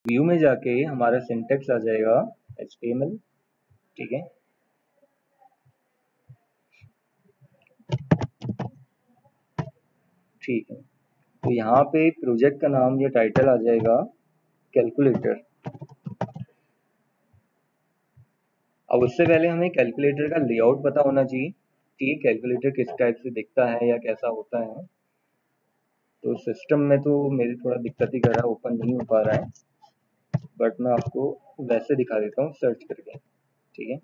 View में जाके हमारा सिंटेक्स आ जाएगा HTML, ठीक है। ठीक है, तो यहाँ पे प्रोजेक्ट का नाम या टाइटल आ जाएगा कैलकुलेटर। अब उससे पहले हमें कैलकुलेटर का लेआउट पता होना चाहिए, ठीक है, कैलकुलेटर किस टाइप से दिखता है या कैसा होता है। तो सिस्टम में तो मेरी थोड़ा दिक्कत ही कर रहा है, ओपन नहीं हो पा रहा है, बट मैं आपको वैसे दिखा देता हूँ सर्च करके, ठीक है।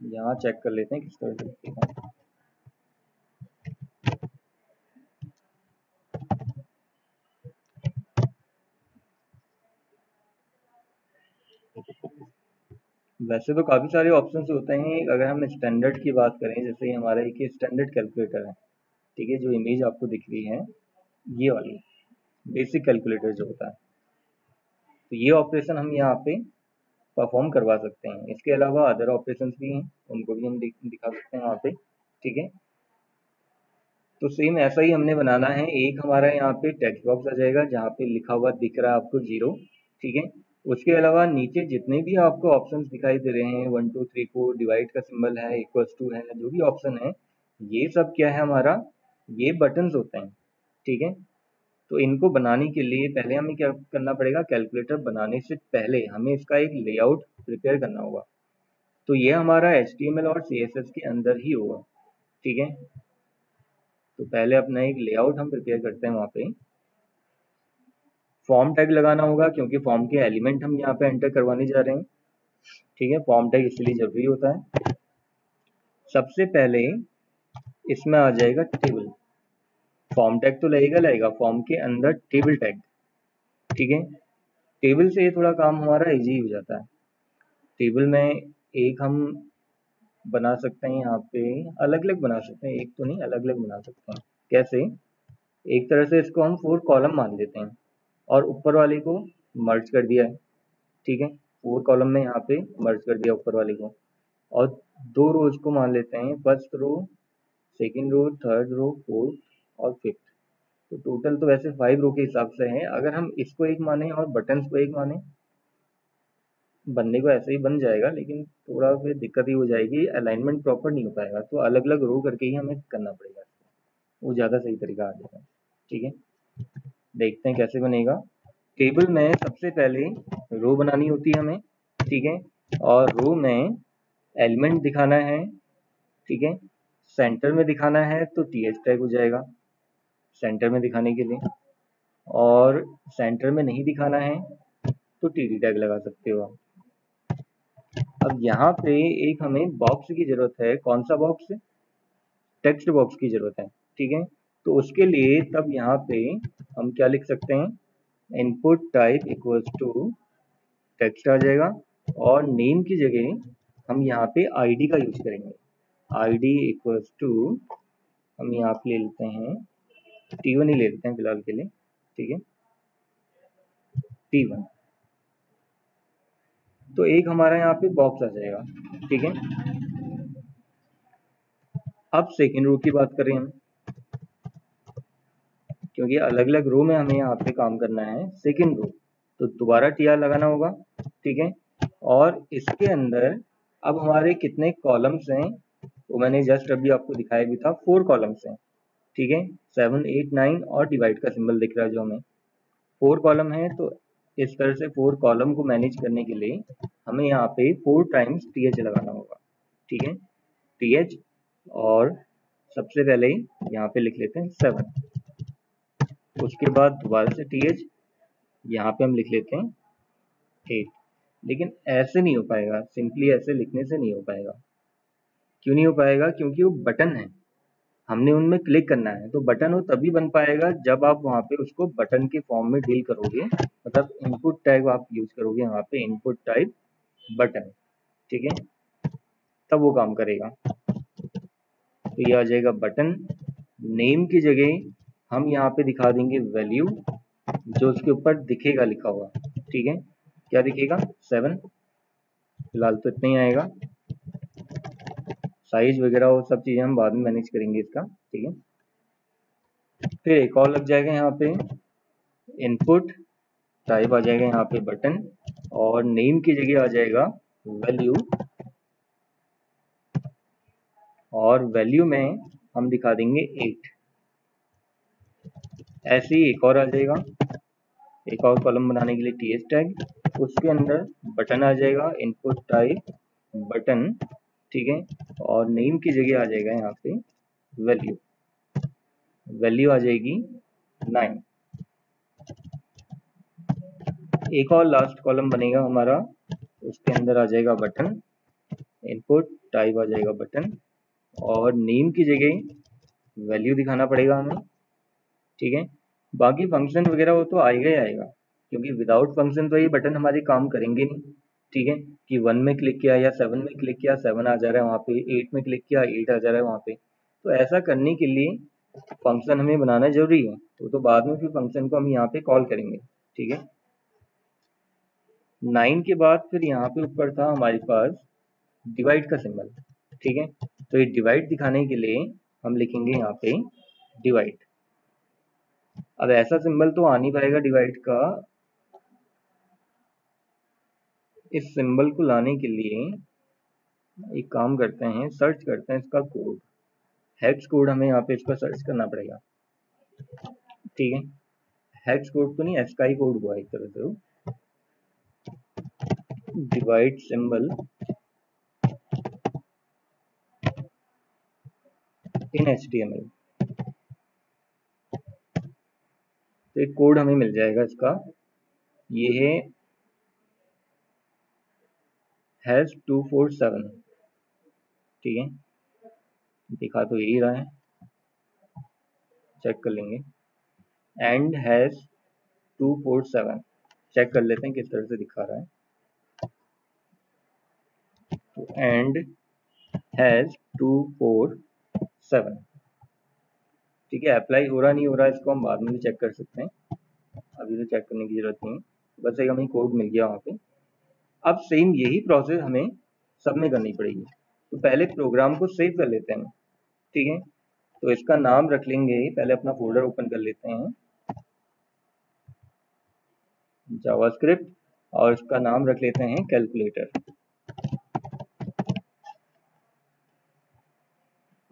यहाँ चेक कर लेते हैं किस तरह से दिखेगा। वैसे तो काफ़ी सारे ऑप्शंस होते हैं। अगर हम स्टैंडर्ड की बात करें, जैसे हमारा एक स्टैंडर्ड कैलकुलेटर है, ठीक है, जो इमेज आपको दिख रही है ये वाली बेसिक कैलकुलेटर जो होता है, तो ये ऑपरेशन हम यहाँ पे परफॉर्म करवा सकते हैं। इसके अलावा अदर ऑपरेशंस भी हैं, उनको भी हम दिखा सकते हैं वहाँ पे, ठीक है। तो सेम ऐसा ही हमने बनाना है। एक हमारा यहाँ पे टेक्स्ट बॉक्स आ जाएगा जहाँ पे लिखा हुआ दिख रहा है आपको 0, ठीक है। उसके अलावा नीचे जितने भी आपको ऑप्शंस दिखाई दे रहे हैं 1 2 3 4, डिवाइड का सिंबल है, इक्वल्स टू है, जो भी ऑप्शन है ये सब क्या है हमारा, ये बटन्स होते हैं, ठीक है। तो इनको बनाने के लिए पहले हमें क्या करना पड़ेगा, कैलकुलेटर बनाने से पहले हमें इसका एक लेआउट प्रिपेयर करना होगा। तो ये हमारा HTML और CSS के अंदर ही होगा, ठीक है। तो पहले अपना एक लेआउट हम प्रिपेयर करते हैं। वहाँ पे फॉर्म टैग लगाना होगा क्योंकि फॉर्म के एलिमेंट हम यहाँ पे एंटर करवाने जा रहे हैं, ठीक है। फॉर्म टैग इसलिए जरूरी होता है। सबसे पहले इसमें आ जाएगा टेबल। फॉर्म टैग तो लगेगा फॉर्म के अंदर टेबल टैग, ठीक है। टेबल से ये थोड़ा काम हमारा इजी हो जाता है। टेबल में एक हम बना सकते हैं, यहाँ पे अलग अलग बना सकते हैं, एक तो नहीं अलग अलग बना सकते हैं। कैसे, एक तरह से इसको हम 4 कॉलम मान लेते हैं और ऊपर वाले को मर्ज कर दिया है, ठीक है। 4 कॉलम में यहाँ पे मर्ज कर दिया ऊपर वाले को, और 2 रोज को मान लेते हैं, first row, second row, third row, fourth और फिफ्थ। तो टोटल तो वैसे 5 रो के हिसाब से है। अगर हम इसको एक माने और बटन्स को एक माने, बनने को ऐसे ही बन जाएगा, लेकिन थोड़ा फिर दिक्कत ही हो जाएगी, अलाइनमेंट प्रॉपर नहीं हो पाएगा। तो अलग अलग रो करके ही हमें करना पड़ेगा, वो ज़्यादा सही तरीका आ जाएगा, ठीक है। देखते हैं कैसे बनेगा। टेबल में सबसे पहले रो बनानी होती है हमें, ठीक है, और रो में एलिमेंट दिखाना है, ठीक है। सेंटर में दिखाना है तो TH टैग हो जाएगा सेंटर में दिखाने के लिए, और सेंटर में नहीं दिखाना है तो TD टैग लगा सकते हो आप। अब यहाँ पे एक हमें बॉक्स की जरूरत है। कौन सा बॉक्स? टेक्स्ट बॉक्स की जरूरत है, ठीक है। तो उसके लिए तब यहाँ पे हम क्या लिख सकते हैं, input type equals to text आ जाएगा, और नेम की जगह हम यहाँ पे ID का यूज करेंगे। ID इक्वल्स टू हम यहाँ पे ले लेते हैं T1 ही ले लेते हैं फिलहाल के लिए, ठीक है, T1। तो एक हमारा यहाँ पे बॉक्स आ जाएगा, ठीक है। अब सेकेंड रो की बात करें हम, क्योंकि अलग अलग रो में हमें यहाँ पे काम करना है। सेकेंड रो तो दोबारा TR लगाना होगा, ठीक है। और इसके अंदर अब हमारे कितने कॉलम्स हैं, वो मैंने जस्ट अभी आपको दिखाया भी था, 4 कॉलम्स हैं, ठीक है। 7 8 9 और डिवाइड का सिंबल दिख रहा है जो हमें, 4 कॉलम है। तो इस तरह से 4 कॉलम को मैनेज करने के लिए हमें यहाँ पे 4 टाइम्स TH लगाना होगा, ठीक है, TH। और सबसे पहले यहाँ पे लिख लेते हैं 7, उसके बाद दोबारा से TH, यहाँ पे हम लिख लेते हैं 8। लेकिन ऐसे नहीं हो पाएगा, सिंपली ऐसे लिखने से नहीं हो पाएगा। क्यों नहीं हो पाएगा? क्योंकि वो बटन है, हमने उनमें क्लिक करना है। तो बटन वो तभी बन पाएगा जब आप वहाँ पे उसको बटन के फॉर्म में डील करोगे, मतलब इनपुट टैग आप यूज करोगे वहाँ पे, इनपुट टाइप बटन, ठीक है, तब वो काम करेगा। तो ये आ जाएगा बटन। नेम की जगह हम यहाँ पे दिखा देंगे वैल्यू, जो उसके ऊपर दिखेगा लिखा हुआ, ठीक है। क्या दिखेगा? 7, फिलहाल तो इतना ही आएगा। साइज वगैरह वो सब चीज़ें हम बाद में मैनेज करेंगे इसका, ठीक है। फिर एक और लग जाएगा यहाँ पे इनपुट, टाइप आ जाएगा यहाँ पे बटन, और नेम की जगह आ जाएगा वैल्यू, और वैल्यू में हम दिखा देंगे 8। ऐसे ही एक और आ जाएगा, एक और कॉलम बनाने के लिए टीएस टैग, उसके अंदर बटन आ जाएगा, इनपुट टाइप बटन, ठीक है, और नेम की जगह आ जाएगा यहाँ पे वैल्यू, वैल्यू आ जाएगी 9। एक और लास्ट कॉलम बनेगा हमारा, उसके अंदर आ जाएगा बटन, इनपुट टाइप आ जाएगा बटन, और नेम की जगह वैल्यू दिखाना पड़ेगा हमें, ठीक है। बाकी फंक्शन वगैरह वो तो आएगा ही आएगा, क्योंकि विदाउट फंक्शन तो ये बटन हमारे काम करेंगे नहीं, ठीक है। कि 1 में क्लिक किया या 7 में क्लिक किया 7 आ जा रहा है वहाँ पे, 8 में क्लिक किया 8 आ जा रहा है वहाँ पे। तो ऐसा करने के लिए फंक्शन हमें बनाना जरूरी है, तो बाद में फिर फंक्शन को हम यहाँ पे कॉल करेंगे, ठीक है। 9 के बाद फिर यहाँ पे ऊपर था हमारे पास डिवाइड का सिंबल, ठीक है। तो ये डिवाइड दिखाने के लिए हम लिखेंगे यहाँ पे डिवाइड। अब ऐसा सिंबल तो आ नहीं पाएगा डिवाइड का, इस सिंबल को लाने के लिए एक काम करते हैं, सर्च करते हैं इसका कोड, हेक्स कोड हमें यहाँ पे इसका सर्च करना पड़ेगा, ठीक है। हेक्स कोड तो नहीं, एस्काई कोड हुआ एक तरह से, डिवाइड सिंबल इन HTML। तो एक कोड हमें मिल जाएगा इसका, ये है हैश 247, ठीक है। दिखा तो यही रहा है, चेक कर लेंगे, एंड हैश 247, चेक कर लेते हैं किस तरह से दिखा रहा है। तो एंड हैश 247, ठीक है। अप्लाई हो रहा नहीं हो रहा इसको हम बाद में भी चेक कर सकते हैं, अभी तो चेक करने की जरूरत नहीं है, बस एक हमें कोड मिल गया वहाँ पे। अब सेम यही प्रोसेस हमें सब में करनी पड़ेगी। तो पहले प्रोग्राम को सेव कर लेते हैं, ठीक है। तो इसका नाम रख लेंगे, पहले अपना फोल्डर ओपन कर लेते हैं जावास्क्रिप्ट, और इसका नाम रख लेते हैं कैलकुलेटर,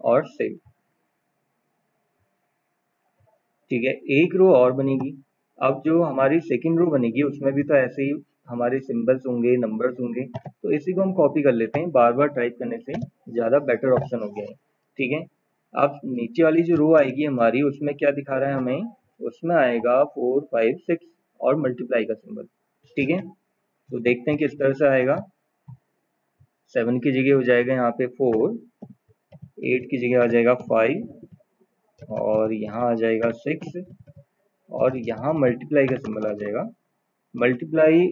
और सेव, ठीक है। एक रो और बनेगी, अब जो हमारी सेकंड रो बनेगी उसमें भी तो ऐसे ही हमारे सिंबल्स होंगे, नंबर्स होंगे, तो इसी को हम कॉपी कर लेते हैं, बार बार टाइप करने से ज़्यादा बेटर ऑप्शन हो गया है, ठीक है। अब नीचे वाली जो रो आएगी हमारी, उसमें क्या दिखा रहा है हमें, उसमें आएगा 4 5 6 और मल्टीप्लाई का सिंबल, ठीक है। तो देखते हैं किस तरह से आएगा। 7 की जगह हो जाएगा यहाँ पे 4, 8 की जगह आ जाएगा 5, और यहाँ आ जाएगा 6, और यहाँ मल्टीप्लाई का सिंबल आ जाएगा। मल्टीप्लाई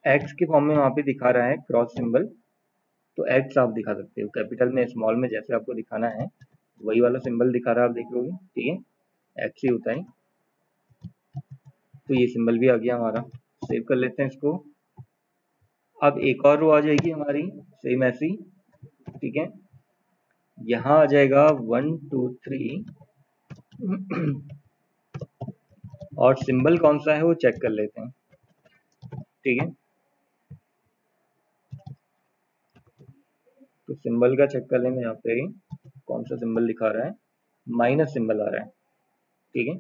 एक्स के फॉर्म में वहाँ पे दिखा रहा है क्रॉस सिंबल, तो एक्स आप दिखा सकते हो, कैपिटल में स्मॉल में जैसे आपको दिखाना है वही वाला सिंबल दिखा रहा है, आप देख लोगे, ठीक है, एक्स ही होता है। तो ये सिंबल भी आ गया हमारा, सेव कर लेते हैं इसको। अब एक और रो आ जाएगी हमारी सेम ऐसी, ठीक है। यहाँ आ जाएगा 1 2 3, और सिंबल कौन सा है वो चेक कर लेते हैं, ठीक है। तो सिंबल का चेक कर लेंगे, यहाँ पे कौन सा सिंबल दिखा रहा है, माइनस सिंबल आ रहा है, ठीक है।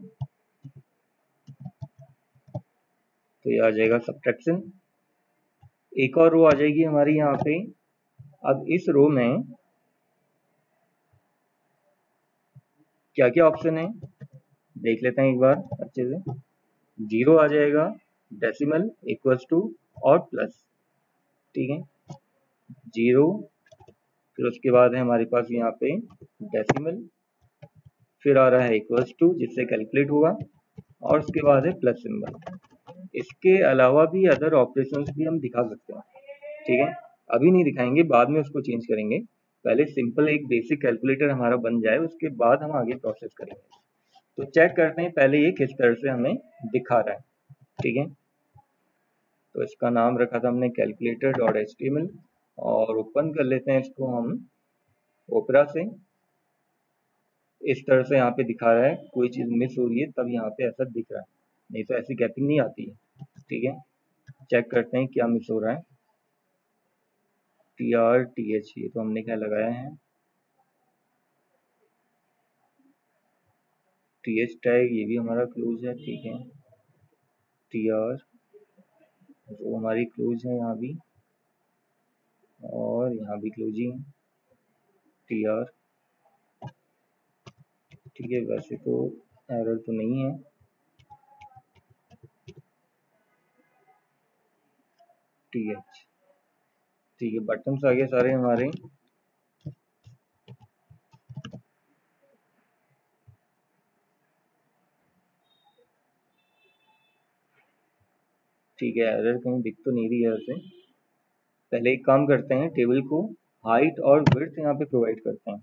तो ये आ जाएगा सब्ट्रैक्शन। एक और रो आ जाएगी हमारी यहाँ पे, अब इस रो में क्या क्या ऑप्शन है देख लेते हैं एक बार अच्छे से। 0 आ जाएगा, डेसिमल, इक्वल्स टू और प्लस, ठीक है। 0, फिर उसके बाद है हमारे पास यहाँ पे डेसिमल, फिर आ रहा है इक्वल्स टू जिससे कैलकुलेट होगा, और उसके बाद है प्लस सिंबल। इसके अलावा भी अदर ऑपरेशंस भी हम दिखा सकते हैं, ठीक है। अभी नहीं दिखाएंगे, बाद में उसको चेंज करेंगे, पहले सिंपल एक बेसिक कैलकुलेटर हमारा बन जाए, उसके बाद हम आगे प्रोसेस करेंगे। तो चेक करते हैं पहले ये किस तरह से हमें दिखा रहा है, ठीक है। तो इसका नाम रखा था हमने कैलकुलेटर.html, और ओपन कर लेते हैं इसको हम ओपेरा से इस तरह से यहाँ पे दिखा रहा है, कोई चीज़ मिस हो रही है तब यहाँ पे ऐसा दिख रहा है, नहीं तो ऐसी गैपिंग नहीं आती है। ठीक है, चेक करते हैं क्या मिस हो रहा है। TRTH ये तो हमने क्या लगाया है, TH टैग ये भी हमारा क्लोज है। ठीक है, TR तो हमारी क्लोज है यहाँ भी, और यहाँ भी क्लोज ही है TR। ठीक है, वैसे तो एरर तो नहीं है। TH ठीक है, बटन्स आ गए सारे हमारे। ठीक है, एरर कहीं दिख तो नहीं रही है वैसे। पहले एक काम करते हैं, टेबल को हाइट और विड्थ यहाँ पे प्रोवाइड करते हैं।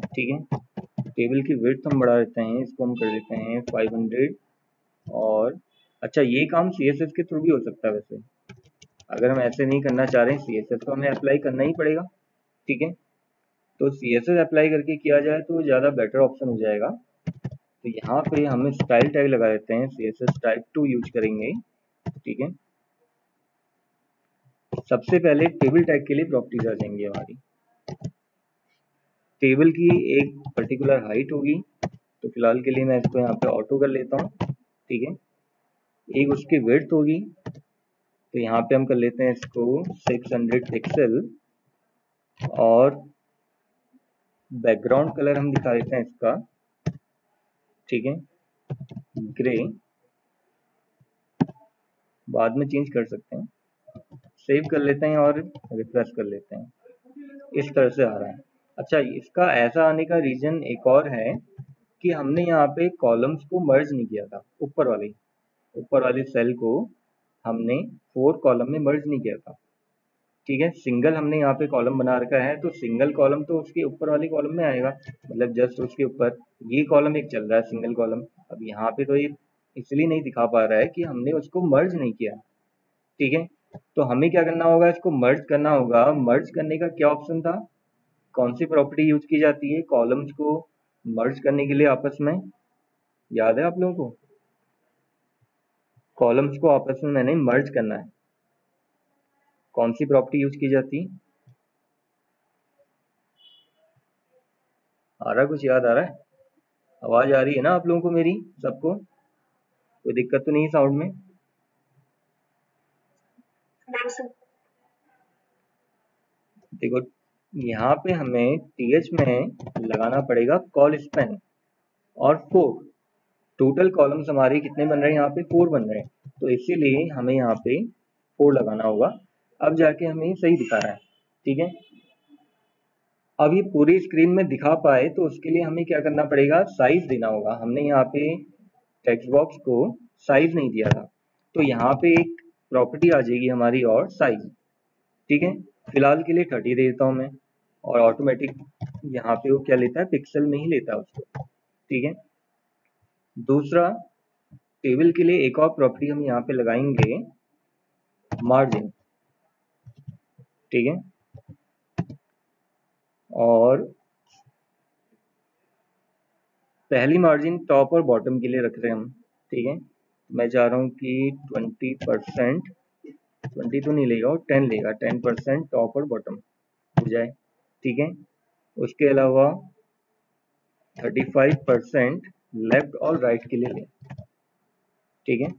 ठीक है, टेबल की विड्थ हम बढ़ा देते हैं, इसको हम कर देते हैं 500। और अच्छा, ये काम CSS के थ्रू भी हो सकता है वैसे। अगर हम ऐसे नहीं करना चाह रहे हैं CSS तो हमें अप्लाई करना ही पड़ेगा। ठीक है, तो CSS अप्लाई करके किया जाए तो ज़्यादा बेटर ऑप्शन हो जाएगा। तो यहाँ पे हमें स्टाइल टैग लगा देते हैं, CSS टाइप 2 यूज करेंगे। ठीक है, सबसे पहले टेबल टैग के लिए प्रॉपर्टीज आ जाएंगी हमारी। टेबल की एक पर्टिकुलर हाइट होगी, तो फिलहाल के लिए मैं इसको यहाँ पे ऑटो कर लेता हूँ। ठीक है, एक उसकी विड्थ होगी, तो यहाँ पे हम कर लेते हैं इसको 600 पिक्सल, और बैकग्राउंड कलर हम दिखा देते हैं इसका, ठीक है, ग्रे। बाद में चेंज कर सकते हैं, सेव कर लेते हैं और रिफ्रेश कर लेते हैं। इस तरह से आ रहा है। अच्छा, इसका ऐसा आने का रीजन एक और है कि हमने यहाँ पे कॉलम्स को मर्ज नहीं किया था। ऊपर वाली सेल को हमने 4 कॉलम में मर्ज नहीं किया था। ठीक है, सिंगल हमने यहाँ पे कॉलम बना रखा है, तो सिंगल कॉलम तो उसके ऊपर वाली कॉलम में आएगा, मतलब जस्ट उसके ऊपर ये कॉलम एक चल रहा है सिंगल कॉलम। अब यहाँ पे तो ये इसलिए नहीं दिखा पा रहा है कि हमने उसको मर्ज नहीं किया। ठीक है, तो हमें क्या करना होगा, इसको मर्ज करना होगा। मर्ज करने का क्या ऑप्शन था, कौन सी प्रॉपर्टी यूज की जाती है कॉलम्स को मर्ज करने के लिए आपस में, याद है आप लोगों को? कॉलम्स को आपस में मैंने मर्ज करना है, कौन सी प्रॉपर्टी यूज की जाती? आ रहा, कुछ याद आ रहा है? आवाज आ रही है ना आप लोगों को मेरी सबको? कोई दिक्कत तो नहीं है साउंड में? देखो, यहाँ पे हमें TH में लगाना पड़ेगा कॉल स्पेन और 4। टोटल कॉलम्स हमारे कितने बन रहे हैं, यहाँ पे 4 बन रहे हैं, तो इसीलिए हमें यहाँ पे 4 लगाना होगा। अब जाके हमें सही दिखा रहा है। ठीक है, अब ये पूरी स्क्रीन में दिखा पाए तो उसके लिए हमें क्या करना पड़ेगा, साइज देना होगा। हमने यहाँ पे टेक्स्ट बॉक्स को साइज नहीं दिया था, तो यहाँ पे एक प्रॉपर्टी आ जाएगी हमारी, और साइज। ठीक है, फिलहाल के लिए 30 दे देता हूँ मैं, और ऑटोमेटिक यहाँ पे वो क्या लेता है, पिक्सल में ही लेता है उसको। ठीक है, दूसरा, टेबल के लिए एक और प्रॉपर्टी हम यहाँ पे लगाएंगे, मार्जिन। ठीक है, और पहली मार्जिन टॉप और बॉटम के लिए रख रहे हैं हम। ठीक है, मैं चाह रहा हूँ कि 20%, 20 तो नहीं लेगा, और 10 लेगा, 10% टॉप और बॉटम हो जाए। ठीक है, उसके अलावा 35% लेफ्ट और राइट के लिए लें। ठीक है,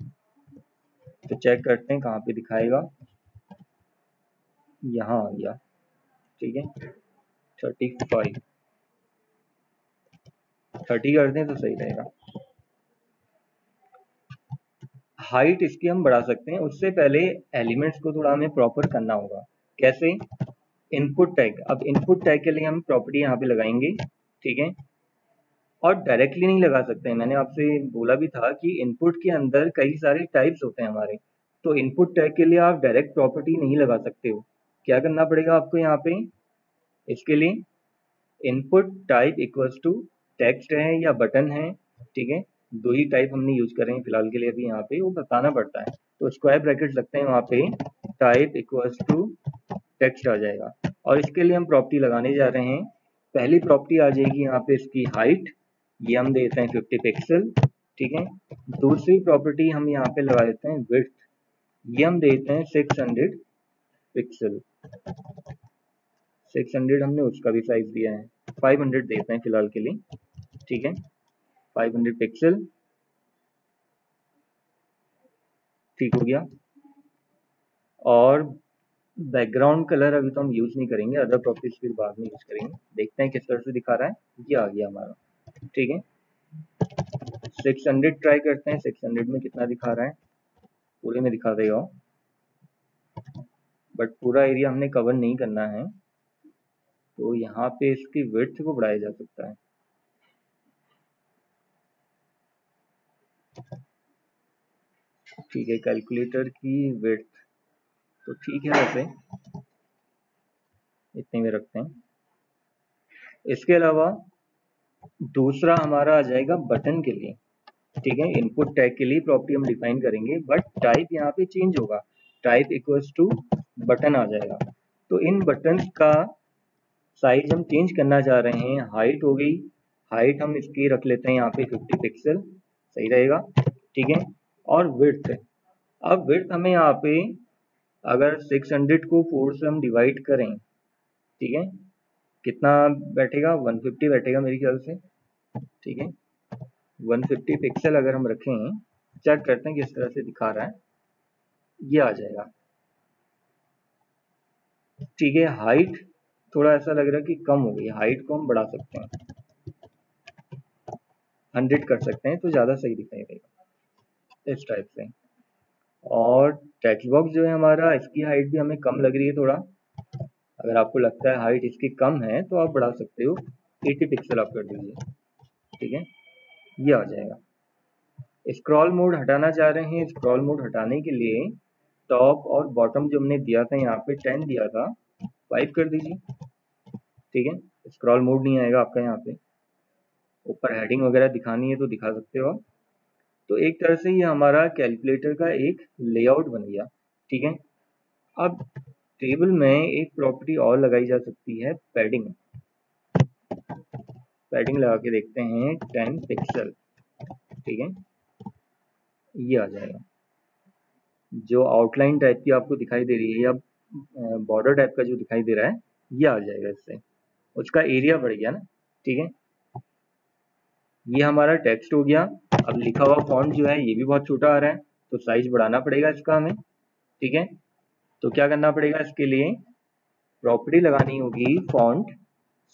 तो चेक करते हैं कहाँ पे दिखाएगा, यहाँ आ गया। ठीक है, 35, 30 कर दें तो सही रहेगा। हाइट इसकी हम बढ़ा सकते हैं, उससे पहले एलिमेंट्स को थोड़ा हमें प्रॉपर करना होगा। कैसे? Input tag. अब इनपुट टैग के लिए हम प्रॉपर्टी यहाँ पे लगाएंगे। ठीक है, और डायरेक्टली नहीं लगा सकते हैं, मैंने आपसे बोला भी था कि इनपुट के अंदर कई सारे टाइप्स होते हैं हमारे, तो इनपुट टैग के लिए आप डायरेक्ट प्रॉपर्टी नहीं लगा सकते हो। क्या करना पड़ेगा आपको यहाँ पे, इसके लिए input type equals to text है या बटन है। ठीक है, दो ही टाइप हमने यूज कर रहे हैं फिलहाल के लिए, अभी यहाँ पे वो बताना पड़ता है, तो स्क्वायर ब्रैकेट लगते हैं वहाँ पे, टाइप इक्वल्स टू टेक्स्ट आ जाएगा। और इसके लिए हम प्रॉपर्टी लगाने जा रहे हैं पहली प्रॉपर्टी आ जाएगी यहाँ पे इसकी हाइट, ये हम देते हैं 50 पिक्सल, ठीक है। दूसरी प्रॉपर्टी हम यहाँ पे लगा देते हैं विड्थ, ये हम देते हैं 600 पिक्सल। 600 हमने उसका भी साइज दिया है, 500 देते हैं फिलहाल के लिए, ठीक है। 500 पिक्सल, ठीक हो गया। और बैकग्राउंड कलर अभी तो हम यूज नहीं करेंगे, अदर प्रॉपर्टीज फिर बाद में यूज करेंगे। देखते हैं किस तरह से दिखा रहा है, ये आ गया हमारा, ठीक है। 600 ट्राई करते हैं, 600 में कितना दिखा रहा है, पूरे में दिखा देगा, बट पूरा एरिया हमने कवर नहीं करना है, तो यहाँ पे इसकी विड्थ को बढ़ाया जा सकता है। ठीक है, कैलकुलेटर की विड्थ तो ठीक है, वैसे इतने में रखते हैं। इसके अलावा दूसरा हमारा आ जाएगा बटन के लिए, ठीक है। इनपुट टैग के लिए प्रॉपर्टी हम डिफाइन करेंगे, बट टाइप यहाँ पे चेंज होगा, टाइप इक्वल्स टू बटन आ जाएगा। तो इन बटन का साइज हम चेंज करना चाह रहे हैं। हाइट हो गई, हाइट हम इसकी रख लेते हैं यहाँ पे 50 पिक्सल, सही रहेगा, ठीक है। और विड्थ, अब विड्थ हमें यहाँ पे अगर 600 को 4 से हम डिवाइड करें, ठीक है, कितना बैठेगा, 150 बैठेगा मेरे ख्याल से, ठीक है। 150 पिक्सल अगर हम रखें, चेक करते हैं किस तरह से दिखा रहा है, ये आ जाएगा, ठीक है। हाइट थोड़ा ऐसा लग रहा है कि कम हो गई, हाइट को हम बढ़ा सकते हैं, 100 कर सकते हैं तो ज़्यादा सही दिखाई देगा इस टाइप से। और टेक्स्ट बॉक्स जो है हमारा, इसकी हाइट भी हमें कम लग रही है थोड़ा, अगर आपको लगता है हाइट इसकी कम है तो आप बढ़ा सकते हो, 80 पिक्सल आप कर दीजिए, ठीक है, ये आ जाएगा। स्क्रॉल मोड हटाना चाह रहे हैं, स्क्रॉल मोड हटाने के लिए टॉप और बॉटम जो हमने दिया था यहाँ पे 10 दिया था, 5 कर दीजिए, ठीक है। स्क्रॉल मोड नहीं आएगा आपका, यहाँ पे ऊपर हेडिंग वगैरह दिखानी है तो दिखा सकते हो आप। तो एक तरह से ये हमारा कैलकुलेटर का एक लेआउट बन गया, ठीक है। अब टेबल में एक प्रॉपर्टी और लगाई जा सकती है, पैडिंग। पैडिंग लगा के देखते हैं, 10 पिक्सल, ठीक है, ये आ जाएगा। जो आउटलाइन टाइप की आपको दिखाई दे रही है या बॉर्डर टाइप का जो दिखाई दे रहा है, ये आ जाएगा इससे, उसका एरिया बढ़ गया ना, ठीक है। ये हमारा टेक्स्ट हो गया। अब लिखा हुआ फॉन्ट जो है ये भी बहुत छोटा आ रहा है, तो साइज बढ़ाना पड़ेगा इसका हमें, ठीक है। तो क्या करना पड़ेगा, इसके लिए प्रॉपर्टी लगानी होगी फॉन्ट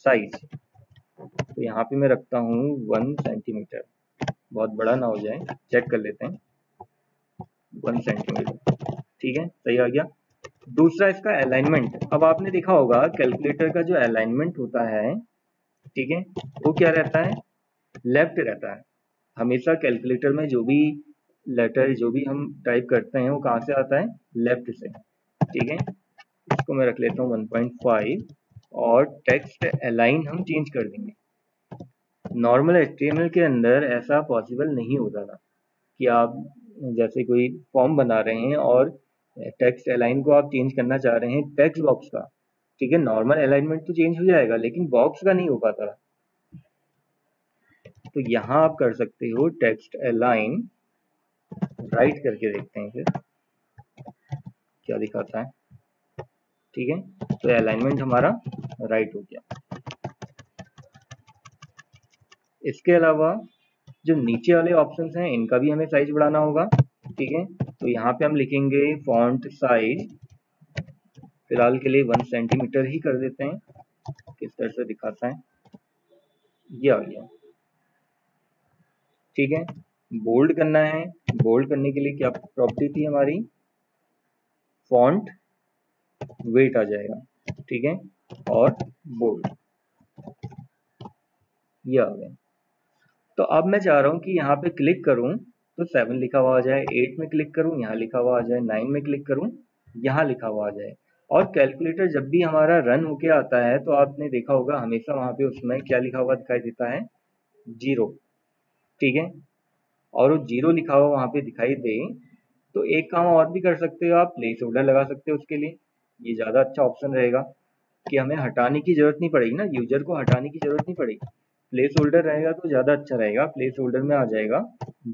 साइज। तो यहाँ पे मैं रखता हूँ 1 सेंटीमीटर, बहुत बड़ा ना हो जाए, चेक कर लेते हैं, 1 सेंटीमीटर, ठीक है, सही आ गया। दूसरा इसका अलाइनमेंट, अब आपने देखा होगा कैलकुलेटर का जो अलाइनमेंट होता है, ठीक है, वो क्या रहता है, लेफ्ट रहता है हमेशा। कैलकुलेटर में जो भी लेटर जो भी हम टाइप करते हैं वो कहाँ से आता है, लेफ्ट से, ठीक है। इसको मैं रख लेता हूँ 1.5 और टेक्स्ट अलाइन हम चेंज कर देंगे। नॉर्मल HTML के अंदर ऐसा पॉसिबल नहीं होता था कि आप जैसे कोई फॉर्म बना रहे हैं और टेक्स्ट अलाइन को आप चेंज करना चाह रहे हैं टेक्स्ट बॉक्स का, ठीक है, नॉर्मल अलाइनमेंट तो चेंज हो जाएगा लेकिन बॉक्स का नहीं हो पाता। तो यहाँ आप कर सकते हो टेक्स्ट अलाइन, राइट करके देखते हैं फिर क्या दिखाता है, ठीक है। तो अलाइनमेंट हमारा राइट हो गया। इसके अलावा जो नीचे वाले ऑप्शंस हैं इनका भी हमें साइज बढ़ाना होगा, ठीक है। तो यहाँ पे हम लिखेंगे फॉन्ट साइज, फिलहाल के लिए 1 सेंटीमीटर ही कर देते हैं, किस तरह से दिखाता है, ये आ गया, ठीक है। बोल्ड करना है, बोल्ड करने के लिए क्या प्रॉपर्टी थी हमारी, फॉन्ट वेट आ जाएगा, ठीक है, और बोल्ड, ये आ गया। तो अब मैं चाह रहा हूँ कि यहाँ पे क्लिक करूँ तो 7 लिखा हुआ आ जाए, 8 में क्लिक करूँ यहाँ लिखा हुआ आ जाए, 9 में क्लिक करूँ यहाँ लिखा हुआ आ जाए। और कैलकुलेटर जब भी हमारा रन होके आता है तो आपने देखा होगा हमेशा वहाँ पे उसमें क्या लिखा हुआ दिखाई देता है, 0, ठीक है। और वो 0 लिखा हुआ वहाँ पे दिखाई दे तो एक काम और भी कर सकते हो आप, प्लेस होल्डर लगा सकते हो उसके लिए, ये ज़्यादा अच्छा ऑप्शन रहेगा। कि हमें हटाने की जरूरत नहीं पड़ेगी ना, यूजर को हटाने की जरूरत नहीं पड़ेगी। प्लेस होल्डर रहेगा तो ज़्यादा अच्छा रहेगा। प्लेस होल्डर में आ जाएगा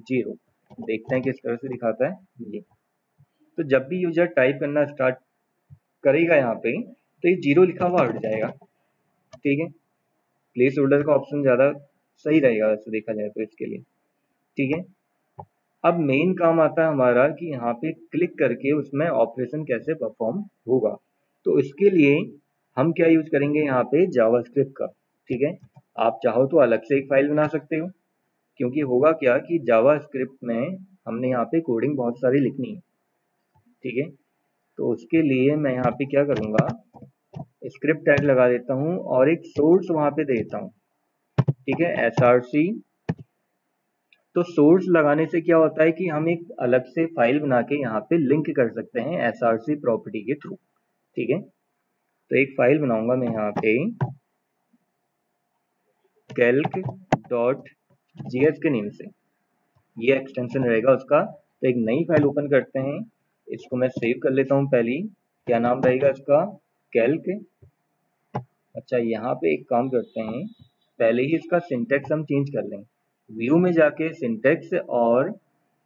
0। देखते हैं किस तरह से दिखाता है ये। तो जब भी यूजर टाइप करना स्टार्ट करेगा यहाँ पे तो ये 0 लिखा हुआ हट जाएगा। ठीक है, प्लेस होल्डर का ऑप्शन ज़्यादा सही रहेगा वैसे देखा जाए तो इसके लिए। ठीक है, अब मेन काम आता है हमारा कि यहाँ पे क्लिक करके उसमें ऑपरेशन कैसे परफॉर्म होगा। तो इसके लिए हम क्या यूज करेंगे यहाँ पे, जावास्क्रिप्ट का। ठीक है, आप चाहो तो अलग से एक फाइल बना सकते हो, क्योंकि होगा क्या कि जावास्क्रिप्ट में हमने यहाँ पे कोडिंग बहुत सारी लिखनी है। ठीक है, तो उसके लिए मैं यहाँ पे क्या करूँगा, स्क्रिप्ट टैग लगा देता हूँ और एक सोर्स वहाँ पे देता हूँ। ठीक है, src। तो सोर्स लगाने से क्या होता है कि हम एक अलग से फाइल बना के यहाँ पे लिंक कर सकते हैं src प्रॉपर्टी के थ्रू। ठीक है, तो एक फाइल बनाऊंगा मैं यहाँ पे calc.js के नेम से, ये एक्सटेंशन रहेगा उसका। तो एक नई फाइल ओपन करते हैं, इसको मैं सेव कर लेता हूँ पहले। क्या नाम रहेगा इसका, कैल्क। अच्छा, यहाँ पे एक काम करते हैं, पहले ही इसका सिंटेक्स हम चेंज कर लें। व्यू में जाके सिंटेक्स और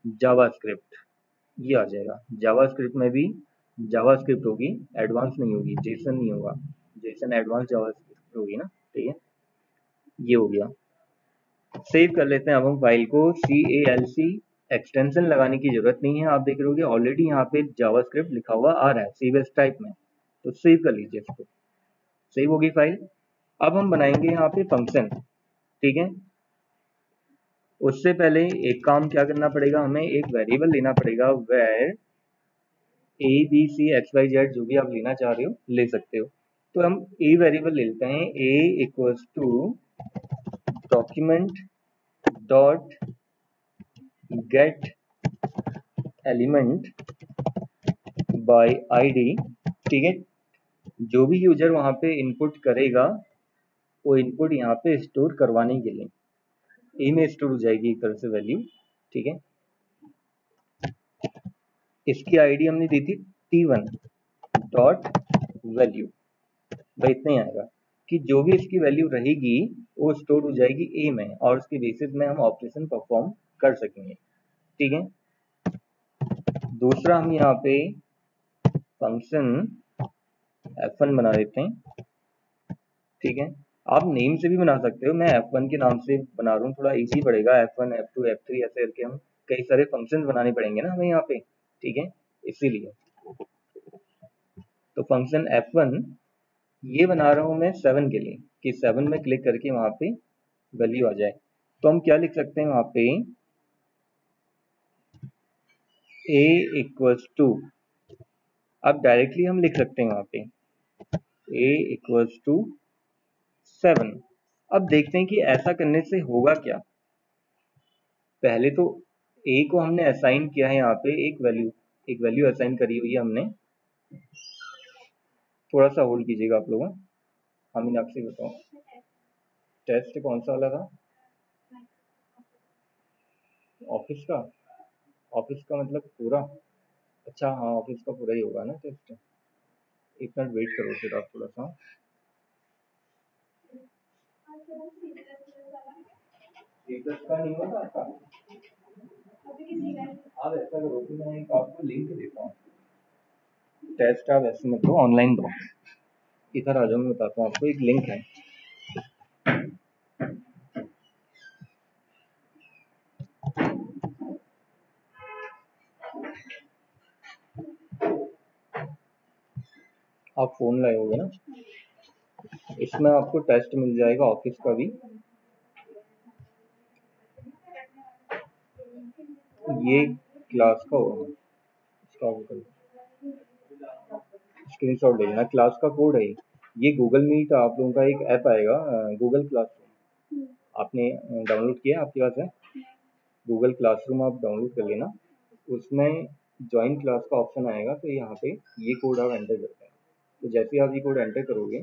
जावास्क्रिप्ट, ये आ जाएगा। जावास्क्रिप्ट में भी जावास्क्रिप्ट होगी, एडवांस नहीं होगी, जेसन नहीं होगा। जेसन एडवांस जावास्क्रिप्ट होगी ना। ठीक है, ये हो गया। सेव कर लेते हैं अब हम फाइल को। calc एक्सटेंशन लगाने की जरूरत नहीं है, आप देख रहे होगे ऑलरेडी यहाँ पे जावास्क्रिप्ट लिखा हुआ आ रहा है CSS टाइप में। तो सेव कर लीजिए इसको, सेव होगी फाइल। अब हम बनाएंगे यहाँ पे फंक्शन। ठीक है, उससे पहले एक काम क्या करना पड़ेगा, हमें एक वेरिएबल लेना पड़ेगा, वेर abc xyz, जो भी आप लेना चाह रहे हो ले सकते हो। तो हम a वेरिएबल ले लेते हैं, a equals to document dot get element by id। ठीक है, जो भी यूजर वहां पे इनपुट करेगा वो इनपुट यहाँ पे स्टोर करवाने के लिए ए में स्टोर हो जाएगी एक तरह से वैल्यू। ठीक है, इसकी आईडी हमने दी थी t1 डॉट वैल्यू। भाई इतना ही आएगा कि जो भी इसकी वैल्यू रहेगी वो स्टोर हो जाएगी ए में, और उसके बेसिस में हम ऑपरेशन परफॉर्म कर सकेंगे। ठीक है, दूसरा हम यहाँ पे फंक्शन f1 बना देते हैं। ठीक है, आप नेम से भी बना सकते हो, मैं f1 के नाम से बना रहा हूँ, थोड़ा इजी पड़ेगा। f1 f2 f3 ऐसे करके हम कई सारे फंक्शंस बनाने पड़ेंगे ना हमें यहाँ पे। ठीक है, इसीलिए तो फंक्शन f1 ये बना रहा हूँ मैं 7 के लिए, कि 7 में क्लिक करके वहां पे वैल्यू आ जाए। तो हम क्या लिख सकते हैं वहां पे, a इक्वल्स टू, अब डायरेक्टली हम लिख सकते हैं वहां पे a इक्वल्स टू 7। अब देखते हैं कि ऐसा करने से होगा क्या। पहले तो a को हमने असाइन किया है, यहाँ पे एक वैल्यू असाइन करी हुई है हमने। थोड़ा सा होल्ड कीजिएगा आप लोग, हम आपसे बताओ टेस्ट कौन सा वाला था, ऑफिस का। ऑफिस का मतलब पूरा, अच्छा हाँ ऑफिस का पूरा ही होगा ना टेस्ट। एक मिनट वेट करो फिर आप थोड़ा सा। स्टेटस का नहीं होगा आपका, आप ऐसा करो कि मैं एक आपको लिंक देता हूँ, टेस्ट आप ऐसे मत दो, ऑनलाइन दो। इधर आ जाओ, मैं बताता हूँ आपको, एक लिंक है। आप फोन लाए होगे ना, इसमें आपको टेस्ट मिल जाएगा ऑफिस का भी। ये क्लास का होगा, इसका स्क्रीनशॉट ले लेना, क्लास का कोड है ये। गूगल मीट आप लोगों का एक ऐप आएगा, गूगल क्लासरूम, आपने डाउनलोड किया, आपके पास है गूगल क्लासरूम, आप डाउनलोड कर लेना। उसमें ज्वाइन क्लास का ऑप्शन आएगा, तो यहाँ पे ये कोड आप एंटर करते हैं। तो जैसे ही आप ये कोड एंटर करोगे,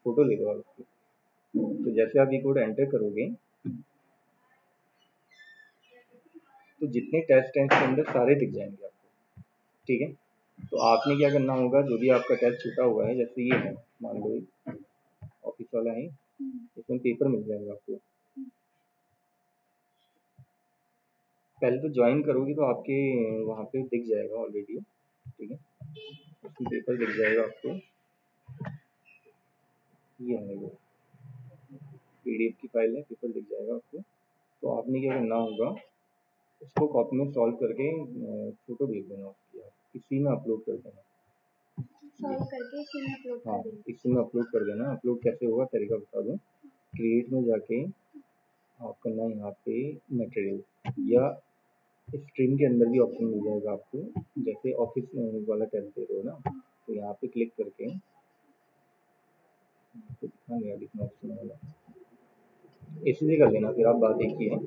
फोटो ले लो आप उसकी। तो जैसे आप ये कोड एंटर करोगे तो जितने टेस्ट हैं इसके अंदर सारे दिख जाएंगे आपको। ठीक है, तो आपने क्या करना होगा, जो भी आपका टेस्ट छूटा हुआ है, जैसे ये है, मान लो ऑफिस वाला है, इसमें पेपर मिल जाएगा आपको। पहले तो ज्वाइन करोगे तो आपके वहाँ पे दिख जाएगा ऑलरेडी, ठीक है, उसमें पेपर दिख जाएगा आपको। ये है वो PDF की फाइल है, पेपर दिख जाएगा आपको। तो आपने क्या करना होगा, उसको कॉपी में सॉल्व करके फोटो भेज देना उसकी, आप इसी में अपलोड कर देना। सॉल्व करके इसी में अपलोड कर हाँ, देना। इसी में अपलोड कर देना। अपलोड कैसे होगा तरीका बता दूँ। क्रिएट में जाके आप करना यहाँ पे मटेरियल, या स्ट्रीम के अंदर भी ऑप्शन मिल जाएगा आपको, जैसे ऑफिस वाला टैब दे रहे हो ना, तो यहाँ पे क्लिक करके दिखना ऑप्शन वाला इसी से कर लेना। फिर आप बात एक ही है,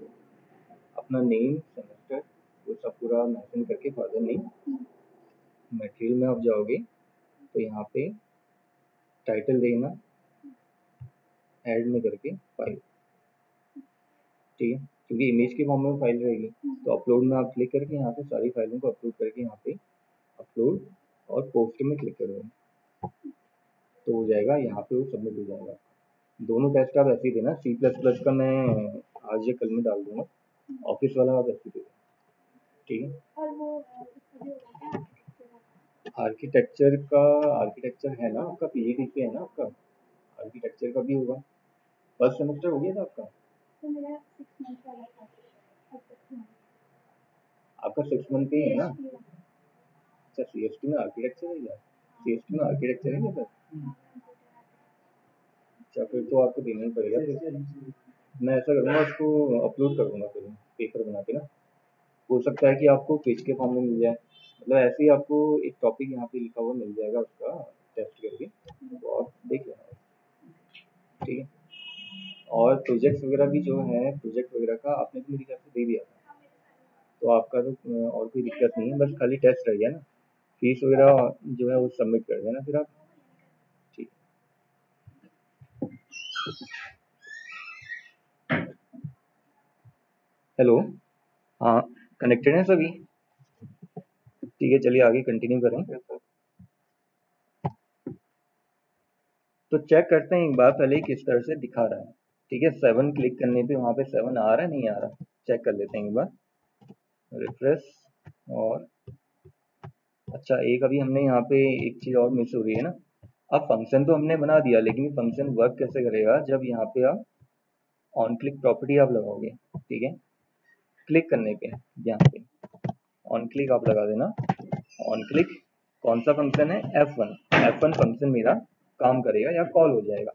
अपना नेम, सेमेस्टर, वो सब पूरा मेंशन करके फादर नेम। मटेरियल में आप जाओगे तो यहाँ पे टाइटल देना, ऐड में करके फाइल, ठीक है, क्योंकि इमेज के फॉर्म में फाइल रहेगी। तो अपलोड में आप क्लिक करके यहाँ पे सारी फाइलों को अपलोड करके यहाँ पे अपलोड और पोस्ट में क्लिक करोगे तो हो जाएगा, यहाँ पे वो सबमिट हो जाएगा। दोनों टेस्ट आप ऐसे ही देना। C++ का मैं आज या कल में डाल दूंगा, ऑफिस वाला आप ऐसे ही देना, ठीक है। और वो इसका भी होगा क्या, आर्किटेक्चर है ना आपका, PGD पे है ना आपका, आर्किटेक्चर का भी होगा। फर्स्ट सेमेस्टर हो गया था आपका? तो मेरा 6 मंथ वाला था, आपका 6 मंथ पे ही है ना? अच्छा, CST में आर्किटेक्चर है क्या? CST में आर्किटेक्चर है क्या सर? अच्छा, फिर तो आपको देना ही पड़ेगा। फिर मैं ऐसा करूँगा, उसको अपलोड कर दूंगा फिर पेपर बना के ना। हो सकता है कि आपको पेज के फॉर्म में मिल जाए, मतलब ऐसे ही आपको एक टॉपिक यहाँ पे लिखा हुआ मिल जाएगा उसका टेस्ट करके, तो आप देख लेना, ठीक है। और प्रोजेक्ट्स वगैरह भी जो है, प्रोजेक्ट वगैरह का आपने तो मेरे ख्याल से दे दिया था, तो आपका तो और कोई दिक्कत नहीं है, बस खाली टेस्ट रह गया ना। फीस वगैरह जो है वो सबमिट कर देना फिर आप, ठीक। हेलो, हाँ, कनेक्टेड हैं सभी? ठीक है, चलिए आगे कंटिन्यू करें। तो चेक करते हैं एक बार पहले किस तरह से दिखा रहा है, ठीक है। 7 क्लिक करने पे वहाँ पे 7 आ रहा है, नहीं आ रहा, चेक कर लेते हैं एक बार, रिफ्रेश। और अच्छा, एक अभी हमने यहाँ पे एक चीज़ और मिस हो रही है ना। अब फंक्शन तो हमने बना दिया, लेकिन फंक्शन वर्क कैसे करेगा, जब यहाँ पे आप ऑन क्लिक प्रॉपर्टी आप लगाओगे, ठीक है। क्लिक करने पे यहाँ पे ऑन क्लिक आप लगा देना। ऑन क्लिक कौन सा फंक्शन है, F1 फंक्शन मेरा काम करेगा या कॉल हो जाएगा,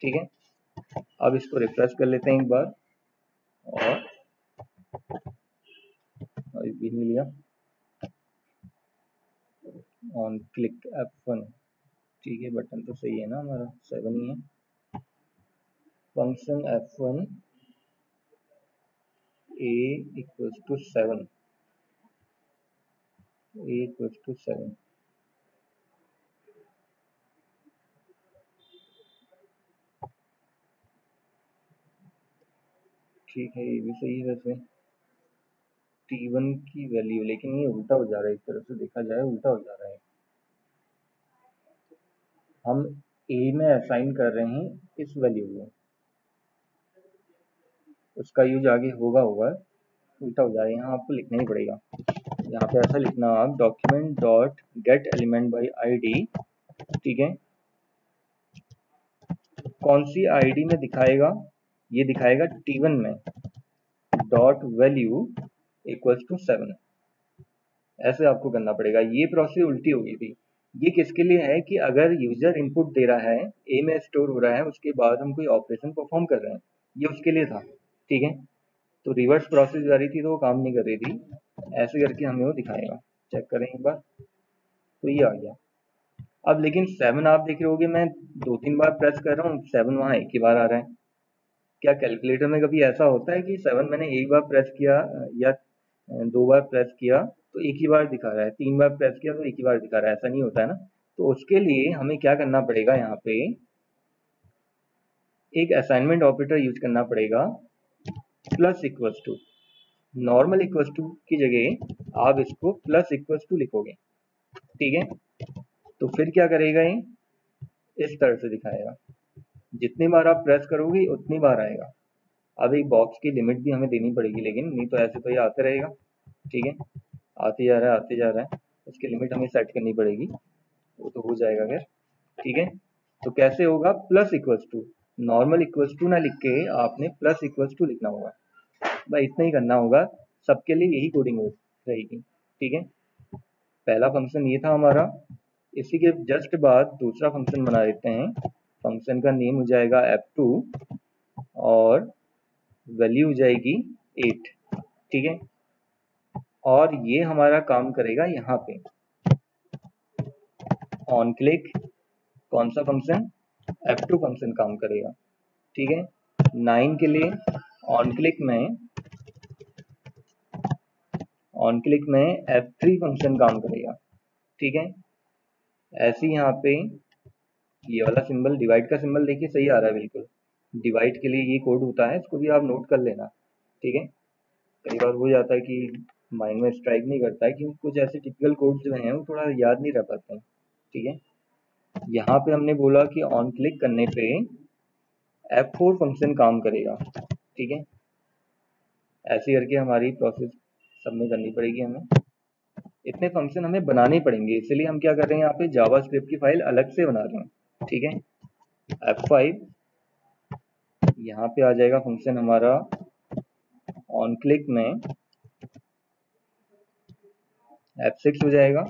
ठीक है। अब इसको रिफ्रेश कर लेते हैं एक बार, और भी नहीं लिया, ऑन क्लिक F1, ठीक है। बटन तो सही है ना, हमारा 7 ही है। Function F1 a equals to 7, a equals to 7, ठीक है, ये भी सही है वैसे। T1 की वैल्यू, लेकिन ये उल्टा हो जा रहा है, एक तरह से देखा जाए उल्टा हो जा रहा है। हम a में असाइन कर रहे हैं इस वैल्यू को, उसका यूज आगे होगा उल्टा हो जा रहा है। यहाँ आपको लिखना ही पड़ेगा, यहाँ पे ऐसा लिखना आप, document dot get element by ID, ठीक है। कौन सी ID में दिखाएगा, ये दिखाएगा T1 में, डॉट वैल्यू इक्वल्स टू 7, ऐसे आपको करना पड़ेगा। ये प्रोसेस उल्टी हो गई थी। ये किसके लिए है कि अगर यूजर इनपुट दे रहा है, ए में स्टोर हो रहा है, उसके बाद हम कोई ऑपरेशन परफॉर्म कर रहे हैं, ये उसके लिए था, ठीक है। तो रिवर्स प्रोसेस जा रही थी तो वो काम नहीं कर रही थी, ऐसे करके हमें वो दिखाएगा। चेक करें एक बार, तो ये आ गया। अब लेकिन 7 आप देख रहे होगे, मैं 2-3 बार प्रेस कर रहा हूँ, 7 वहाँ एक ही बार आ रहा है। क्या कैलकुलेटर में कभी ऐसा होता है कि 7 मैंने एक बार प्रेस किया या 2 बार प्रेस किया तो एक ही बार दिखा रहा है, 3 बार प्रेस किया तो एक ही बार दिखा रहा है, ऐसा नहीं होता है ना। तो उसके लिए हमें क्या करना पड़ेगा, यहाँ पे एक असाइनमेंट ऑपरेटर यूज करना पड़ेगा, plus equals to. Normal equals to की जगह आप इसको प्लस इक्वल्स टू लिखोगे, ठीक है। तो फिर क्या करेगा ये, इस तरह से दिखाएगा, जितनी बार आप प्रेस करोगे उतनी बार आएगा। अब एक बॉक्स की लिमिट भी हमें देनी पड़ेगी, लेकिन नहीं तो ऐसे तो ये आते रहेगा। ठीक है, आते जा रहा है आते जा रहा है, उसकी लिमिट हमें सेट करनी पड़ेगी, वो तो हो जाएगा खैर। ठीक है, तो कैसे होगा, plus equals to, normal equals to ना लिख के आपने प्लस इक्वल्स टू लिखना होगा। भाई इतना ही करना होगा, सबके लिए यही कोडिंग रहेगी। ठीक है, पहला फंक्शन ये था हमारा। इसी के जस्ट बाद दूसरा फंक्शन बना देते हैं। फंक्शन का नेम हो जाएगा f2 और वैल्यू हो जाएगी 8। ठीक है, और ये हमारा काम करेगा यहाँ पे ऑन क्लिक, कौन सा फंक्शन, f2 फंक्शन काम करेगा। ठीक है, 9 के लिए ऑन क्लिक में f3 फंक्शन काम करेगा। ठीक है, ऐसे यहाँ पे ये वाला सिंबल, डिवाइड का सिंबल देखिए सही आ रहा है बिल्कुल, डिवाइड के लिए ये कोड होता है, इसको भी आप नोट कर लेना। ठीक है, कई बार हो जाता है कि माइंड में स्ट्राइक नहीं करता है, क्योंकि कुछ ऐसे टिपिकल कोड्स जो हैं वो थोड़ा याद नहीं रह पाते हैं। ठीक है, यहाँ पे हमने बोला कि ऑन क्लिक करने पे f4 फंक्शन काम करेगा। ठीक है, ऐसे करके हमारी प्रोसेस सब में करनी पड़ेगी हमें, इतने फंक्शन हमें बनाने पड़ेंगे, इसलिए हम क्या कर रहे हैं, यहाँ पे जावास्क्रिप्ट की फाइल अलग से बना रहे हैं। ठीक है, f5 यहाँ पे आ जाएगा फंक्शन हमारा ऑन क्लिक में, f6 हो जाएगा,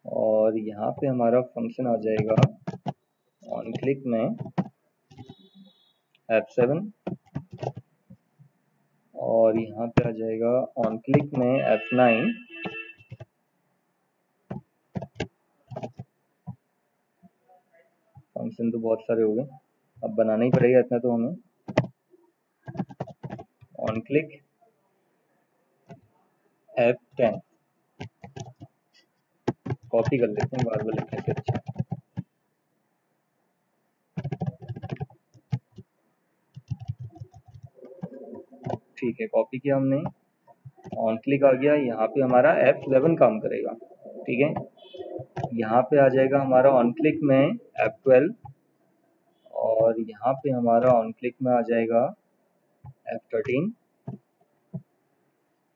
और यहाँ पे हमारा फंक्शन आ जाएगा ऑन क्लिक में f7, और यहाँ पे आ जाएगा ऑन क्लिक में f9, फंक्शन तो बहुत सारे हो गए, अब बनाना ही पड़ेगा इतना तो हमें। ऑन क्लिक f10, कॉपी कर लेते हैं बार बार लिखने से अच्छा। ठीक है, कॉपी किया हमने, ऑन क्लिक आ गया, यहाँ पे हमारा f11 काम करेगा। ठीक है, यहाँ पे आ जाएगा हमारा ऑन क्लिक में f12, और यहाँ पे हमारा ऑन क्लिक में आ जाएगा f13।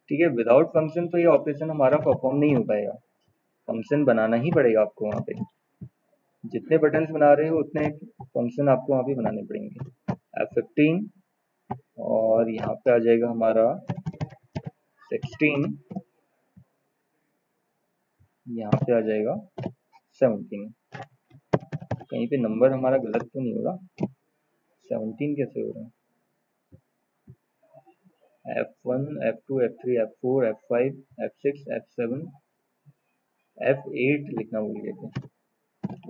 ठीक है, विदाउट फंक्शन तो ये ऑपरेशन हमारा परफॉर्म नहीं हो पाएगा, फंक्शन बनाना ही पड़ेगा आपको। वहाँ पे जितने बटन्स बना रहे हो उतने फंक्शन आपको वहाँ पे बनाने पड़ेंगे। f15, और यहाँ पे आ जाएगा हमारा 16, यहाँ पे आ जाएगा 17। कहीं पे नंबर हमारा गलत तो नहीं हो रहा, 17 कैसे हो रहा है, f1 f2 f3 f4 f5 f6 f7 f8 लिखना भूल गए थे,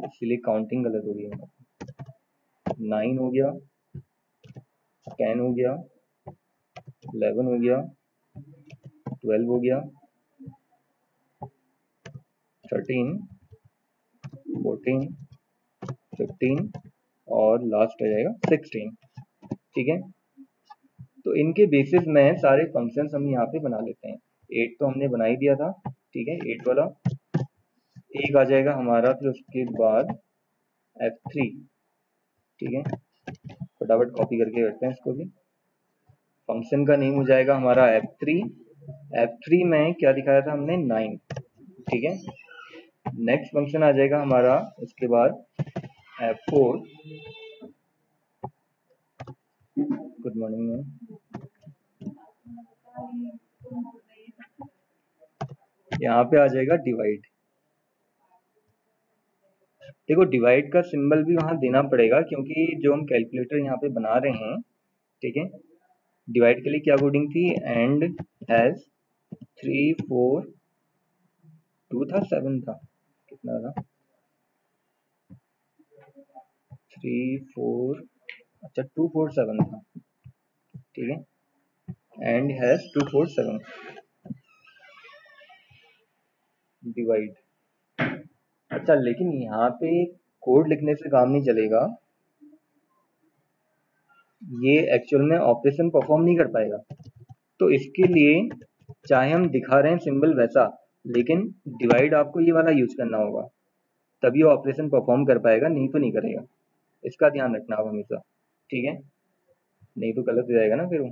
इसलिए काउंटिंग गलत हो गई। 9 हो गया, 10 हो गया, 11 हो गया, 12 हो गया, 13, 14, 15, और लास्ट आ जाएगा 16। ठीक है, तो इनके बेसिस में सारे फंक्शंस हम यहाँ पे बना लेते हैं। 8 तो हमने बना ही दिया था। ठीक है, 8 वाला एक आ जाएगा हमारा, फिर उसके बाद f3। ठीक है, फटाफट कॉपी करके करते हैं इसको भी। फंक्शन का नेम हो जाएगा हमारा f3। f3 में क्या दिखाया था हमने, 9। ठीक है, नेक्स्ट फंक्शन आ जाएगा हमारा इसके बाद f4। Good morning ma'am. यहाँ पे आ जाएगा डिवाइड। देखो डिवाइड का सिंबल भी वहां देना पड़ेगा, क्योंकि जो हम कैलकुलेटर यहाँ पे बना रहे हैं, ठीक है, डिवाइड के लिए क्या कोडिंग थी, एंड हैज 3 4 2 था 7 था, कितना था, 3 4, अच्छा 2 4 7 था। ठीक है, एंड हैज 2 4 7 डिवाइड। अच्छा, लेकिन यहाँ पे कोड लिखने से काम नहीं चलेगा, ये एक्चुअल में ऑपरेशन परफॉर्म नहीं कर पाएगा। तो इसके लिए चाहे हम दिखा रहे हैं सिंबल वैसा, लेकिन डिवाइड आपको ये वाला यूज करना होगा, तभी वो ऑपरेशन परफॉर्म कर पाएगा, नहीं तो नहीं करेगा। इसका ध्यान रखना आप हमेशा, ठीक है, नहीं तो गलत हो जाएगा ना फिर वो।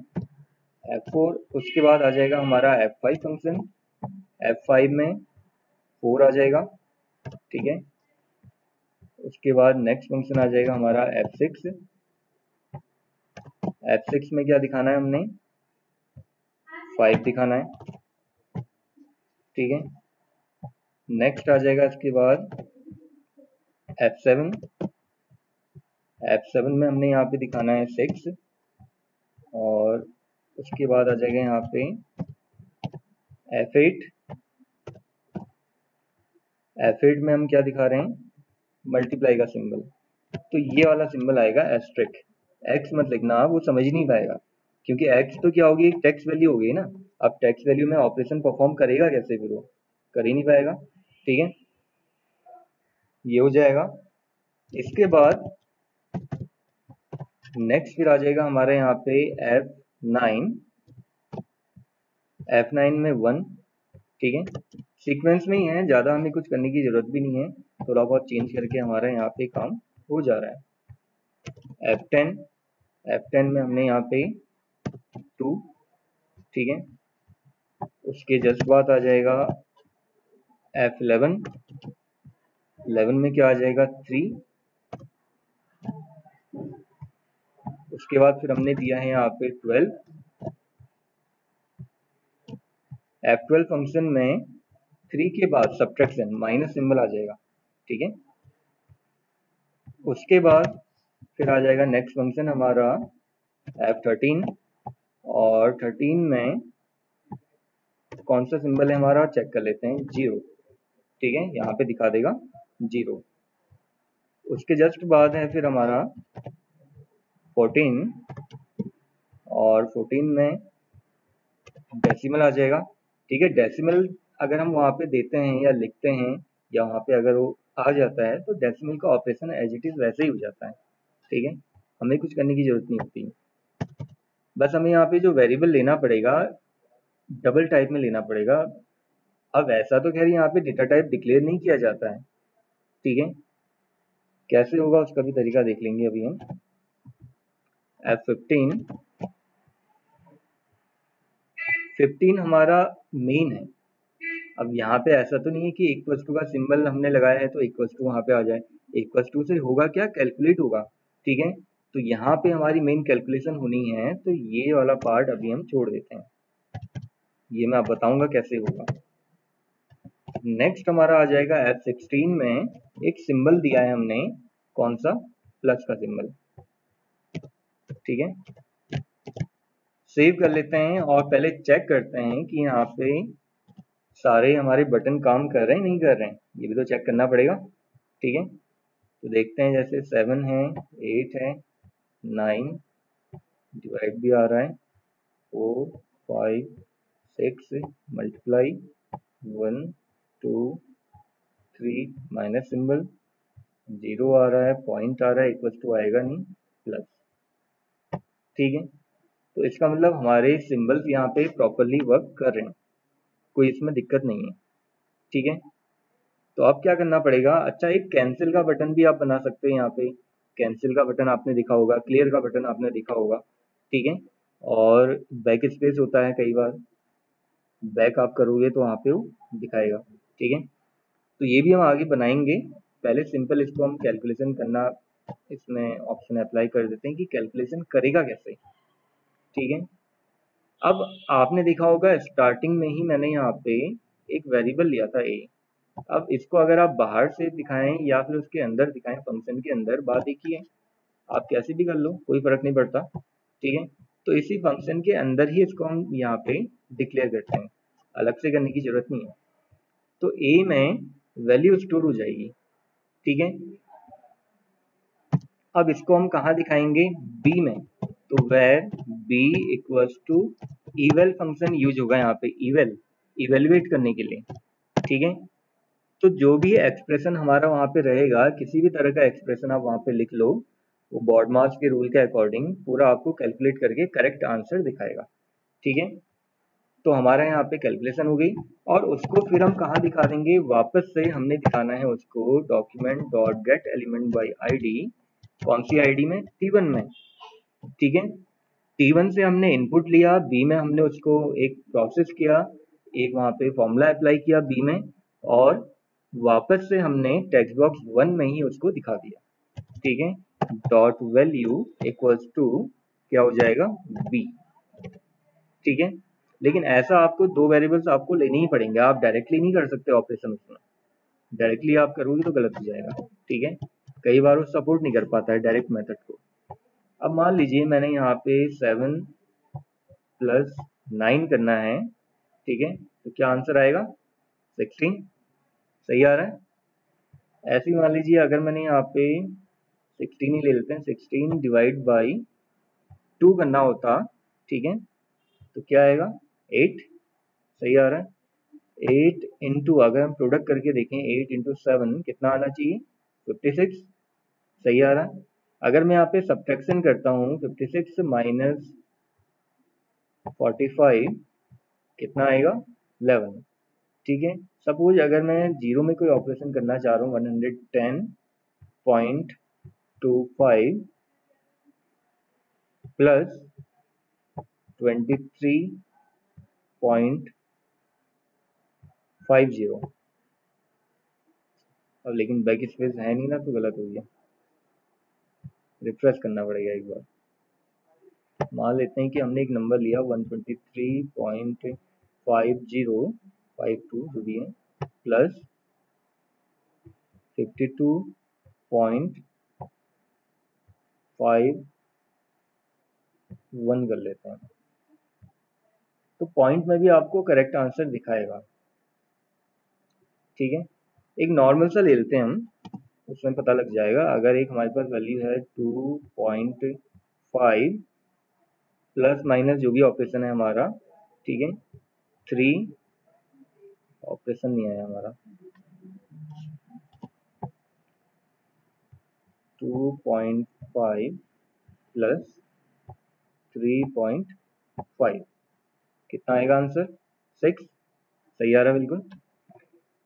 F4, उसके बाद आ जाएगा हमारा F5 फंक्शन। F5 में 4 आ जाएगा, ठीक है। उसके बाद नेक्स्ट फंक्शन आ जाएगा हमारा F6। F6 में क्या दिखाना है हमने, 5 दिखाना है, ठीक है। नेक्स्ट आ जाएगा इसके बाद F7। F7 में हमने यहाँ पे दिखाना है 6, और उसके बाद आ जाएगा यहाँ पे F8। F8 में हम क्या दिखा रहे हैं, मल्टीप्लाई का सिंबल, तो ये वाला सिंबल आएगा एस्ट्रिक। एक्स मत लिखना, आप वो समझ नहीं पाएगा, क्योंकि एक्स तो क्या होगी, एक टेक्स्ट वैल्यू हो गई ना। अब टेक्स्ट वैल्यू में ऑपरेशन परफॉर्म करेगा कैसे, फिर वो कर ही नहीं पाएगा, ठीक है। ये हो जाएगा। इसके बाद नेक्स्ट फिर आ जाएगा हमारे यहाँ पे F9। F9 में 1, ठीक है। सीक्वेंस में ही है, ज़्यादा हमें कुछ करने की जरूरत भी नहीं है, थोड़ा बहुत चेंज करके हमारा यहाँ पे काम हो जा रहा है। F10 में हमने यहाँ पे 2, ठीक है। उसके जस्ट बाद आ जाएगा F11। 11 में क्या आ जाएगा, 3। उसके बाद फिर हमने दिया है यहाँ पे 12। F12 फंक्शन में 3 के बाद सब्ट्रैक्शन माइनस सिंबल आ जाएगा, ठीक है। उसके बाद फिर आ जाएगा नेक्स्ट फंक्शन हमारा F13, और 13 में कौन सा सिंबल है हमारा, चेक कर लेते हैं, 0, ठीक है, यहाँ पे दिखा देगा 0। उसके जस्ट बाद है फिर हमारा 14, और 14 में डेसिमल आ जाएगा, ठीक है। डेसिमल अगर हम वहाँ पे देते हैं या लिखते हैं, या वहाँ पे अगर वो आ जाता है, तो डेसिमल का ऑपरेशन एज इट इज वैसे ही हो जाता है, ठीक है, हमें कुछ करने की जरूरत नहीं होती। बस हमें यहाँ पे जो वेरिएबल लेना पड़ेगा, डबल टाइप में लेना पड़ेगा। अब ऐसा तो खैर यहाँ पे डेटा टाइप डिक्लेयर नहीं किया जाता है, ठीक है, कैसे होगा उसका भी तरीका देख लेंगे अभी हम। F15 हमारा मेन है। अब यहाँ पे ऐसा तो नहीं है कि इक्वल टू का सिंबल हमने लगाया है तो इक्वल टू वहाँ पे आ जाए, इक्वल टू से होगा क्या, कैलकुलेट होगा, ठीक है। तो यहाँ पे हमारी मेन कैलकुलेशन होनी है, तो ये वाला पार्ट अभी हम छोड़ देते हैं, ये मैं आप बताऊंगा कैसे होगा। नेक्स्ट हमारा आ जाएगा F16 में एक सिंबल दिया है हमने, कौन सा, प्लस का सिंबल, ठीक है। सेव कर लेते हैं और पहले चेक करते हैं कि यहाँ पे सारे हमारे बटन काम कर रहे हैं नहीं कर रहे हैं, ये भी तो चेक करना पड़ेगा, ठीक है। तो देखते हैं, जैसे 7 है, 8 है, 9 डिवाइड भी आ रहा है, 4 5 6 मल्टीप्लाई 1 2 3 माइनस सिंबल, 0 आ रहा है, पॉइंट आ रहा है, इक्वल टू आएगा नहीं, प्लस, ठीक है। तो इसका मतलब हमारे सिंबल्स यहाँ पे प्रॉपरली वर्क कर रहे हैं, कोई इसमें दिक्कत नहीं है, ठीक है। तो अब क्या करना पड़ेगा, अच्छा एक कैंसिल का बटन भी आप बना सकते हैं, यहाँ पे कैंसिल का बटन आपने देखा होगा, क्लियर का बटन आपने देखा होगा, ठीक है। और बैक स्पेस होता है, कई बार बैक आप करोगे तो वहाँ पे वो दिखाएगा, ठीक है। तो ये भी हम आगे बनाएंगे, पहले सिंपल इसको हम कैलकुलेशन करना, इसमें ऑप्शन अप्लाई कर देते हैं कि कैलकुलेशन करेगा कैसे, ठीक है। अब आपने देखा होगा स्टार्टिंग में ही मैंने यहाँ पे एक वेरिएबल लिया था a। अब इसको अगर आप बाहर से दिखाएं या फिर उसके अंदर दिखाएं, फंक्शन के अंदर, बात एक ही है, आप कैसे भी कर लो, कोई फर्क नहीं पड़ता, ठीक है। तो इसी फंक्शन के अंदर ही इसको हम यहाँ पे डिक्लेयर करते हैं, अलग से करने की जरूरत नहीं है। तो a में वैल्यू स्टोर हो जाएगी, ठीक है। अब इसको हम कहाँ दिखाएंगे, b में, तो where b equals to eval function use होगा यहाँ पे, इवेलुएट करने के लिए, ठीक है। तो जो भी एक्सप्रेशन हमारा वहाँ पे रहेगा, किसी भी तरह का एक्सप्रेशन आप वहाँ पे लिख लो, वो बॉडमास के रूल के अकॉर्डिंग पूरा आपको कैलकुलेट करके करेक्ट आंसर दिखाएगा, ठीक है। तो हमारा यहाँ पे कैलकुलेशन हो गई, और उसको फिर हम कहाँ दिखा देंगे, वापस से हमने दिखाना है उसको document dot get element by ID, कौन सी आईडी में, T1 में, ठीक है। T1 से हमने इनपुट लिया, बी में हमने उसको एक प्रोसेस किया, एक वहाँ पे फॉर्मूला अप्लाई किया बी में, और वापस से हमने टेक्स्ट बॉक्स 1 में ही उसको दिखा दिया, ठीक है। डॉट वैल्यू इक्वल्स टू क्या हो जाएगा, बी, ठीक है। लेकिन ऐसा आपको दो वेरिएबल्स आपको लेने ही पड़ेंगे, आप डायरेक्टली नहीं कर सकते ऑपरेशन उसमें, डायरेक्टली आप करोगे तो गलत हो जाएगा, ठीक है। कई बार वो सपोर्ट नहीं कर पाता है डायरेक्ट मेथड को। अब मान लीजिए मैंने यहाँ पे 7 + 9 करना है, ठीक है, तो क्या आंसर आएगा, 16, सही आ रहा है। ऐसे ही मान लीजिए अगर मैंने यहाँ पे 16 ही ले लेते हैं, 16 डिवाइड बाई 2 करना होता, ठीक है, तो क्या आएगा, 8, सही आ रहा है। 8 इंटू, अगर हम प्रोडक्ट करके देखें, 8 इंटू 7 कितना आना चाहिए, 56, सही आ रहा है। अगर मैं यहाँ पे सब्ट्रैक्शन करता हूँ, 56 माइनस 45 कितना आएगा, 11, ठीक है। सपोज अगर मैं जीरो में कोई ऑपरेशन करना चाह रहा हूँ, 110.25 प्लस 23.50, अब लेकिन बैक स्पेस है नहीं ना, तो गलत हो गया, रिफ्रेश करना पड़ेगा एक बार। मान लेते हैं कि हमने एक नंबर लिया 123.5052 जो भी है, प्लस 52.51 कर लेते हैं, तो पॉइंट में भी आपको करेक्ट आंसर दिखाएगा, ठीक है। एक नॉर्मल सा ले लेते हैं हम, उसमें पता लग जाएगा। अगर एक हमारे पास वैल्यू है 2.5 प्लस माइनस जो भी ऑपरेशन है हमारा, ठीक है, 3, ऑपरेशन नहीं आया हमारा, 2.5 प्लस 3.5 कितना आएगा आंसर, 6, सही आ रहा है बिल्कुल।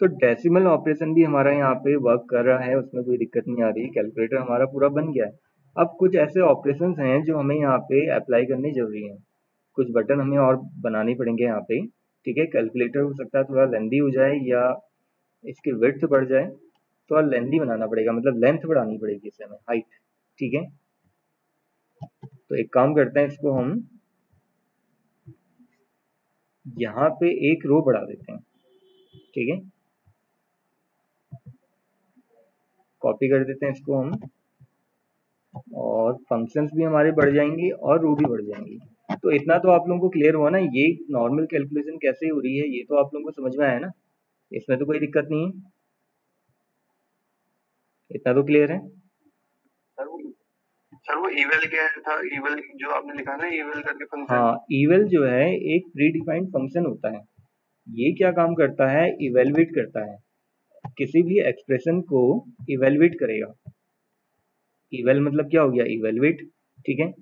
तो डेसिमल ऑपरेशन भी हमारा यहाँ पे वर्क कर रहा है, उसमें कोई दिक्कत नहीं आ रही, कैलकुलेटर हमारा पूरा बन गया है। अब कुछ ऐसे ऑपरेशंस हैं जो हमें यहाँ पे अप्लाई करने जरूरी हैं, कुछ बटन हमें और बनाने पड़ेंगे यहाँ पे, ठीक है। कैलकुलेटर हो सकता है थोड़ा लेंदी हो जाए या इसकी विड्थ बढ़ जाए, थोड़ा लेंदी बनाना पड़ेगा, मतलब लेंथ बढ़ानी पड़ेगी इसे हमें, हाइट, ठीक है। तो एक काम करते हैं, इसको हम यहाँ पे एक रो बढ़ा देते हैं, ठीक है, कॉपी कर देते हैं इसको हम, और फंक्शंस भी हमारे बढ़ जाएंगे और रो भी बढ़ जाएंगी। तो इतना तो आप लोगों को क्लियर हुआ ना, ये नॉर्मल कैलकुलेशन कैसे हो रही है, ये तो आप लोगों को समझ में आया ना, इसमें तो कोई दिक्कत नहीं है, इतना तो क्लियर है। सर वो इवेल क्या था, इवेल जो आपने लिखा ना, इवेल करके फंक्शन। हाँ, इवेल जो है एक प्री डिफाइंड फंक्शन होता है, ये क्या काम करता है, इवेलुएट करता है, किसी भी एक्सप्रेशन को इवेलुएट करेगा। इवेल मतलब क्या हो गया, इवेलुएट, ठीक है।